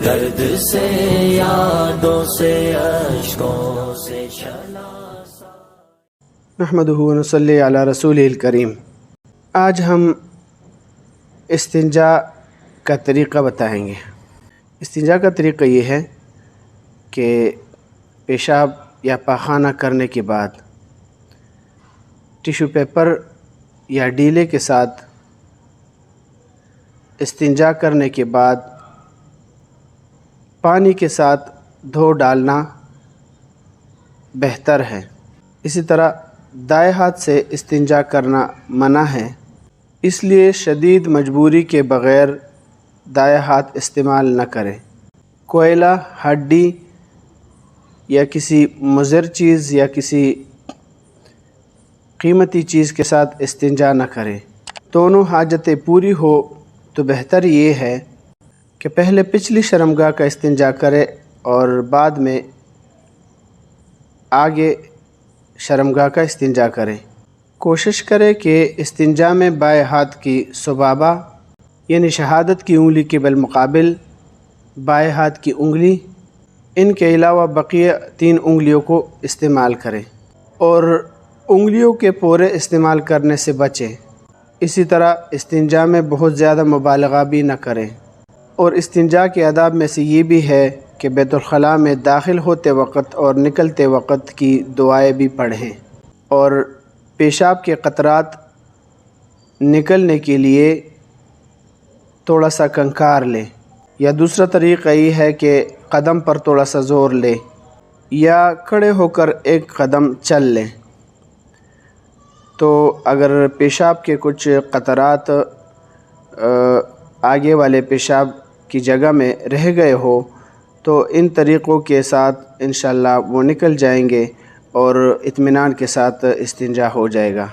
درد سے یادوں سے اشکوں سے چلا نحمدہ و نصلی علی رسولہ الکریم۔ آج ہم استنجا کا طریقہ بتائیں گے۔ استنجا کا طریقہ یہ ہے کہ پیشاب یا پاخانہ کرنے کے بعد ٹیشو پیپر یا ڈیلے کے ساتھ استنجا کرنے کے بعد پانی کے ساتھ دھو ڈالنا بہتر ہے۔ اسی طرح دائیں ہاتھ سے استنجا کرنا منع ہے، اس لیے شدید مجبوری کے بغیر دائیں ہاتھ استعمال نہ کریں۔ کوئلہ، ہڈی یا کسی مضر چیز یا کسی قیمتی چیز کے ساتھ استنجا نہ کریں۔ دونوں حاجتیں پوری ہو تو بہتر یہ ہے کہ پہلے پچھلی شرمگاہ کا استنجا کرے اور بعد میں آگے شرمگاہ کا استنجا کریں۔ کوشش کرے کہ استنجا میں بائیں ہاتھ کی سبابہ یعنی شہادت کی انگلی کے بالمقابل بائیں ہاتھ کی انگلی، ان کے علاوہ بقیہ 3 انگلیوں کو استعمال کریں اور انگلیوں کے پورے استعمال کرنے سے بچیں۔ اسی طرح استنجا میں بہت زیادہ مبالغہ بھی نہ کریں۔ اور استنجا کے آداب میں سے یہ بھی ہے کہ بیت الخلاء میں داخل ہوتے وقت اور نکلتے وقت کی دعائیں بھی پڑھیں، اور پیشاب کے قطرات نکلنے کے لیے تھوڑا سا کنکار لیں، یا دوسرا طریقہ یہ ہے کہ قدم پر تھوڑا سا زور لیں یا کھڑے ہو کر ایک قدم چل لیں۔ تو اگر پیشاب کے کچھ قطرات آگے والے پیشاب کی جگہ میں رہ گئے ہو تو ان طریقوں کے ساتھ انشاءاللہ وہ نکل جائیں گے اور اطمینان کے ساتھ استنجا ہو جائے گا۔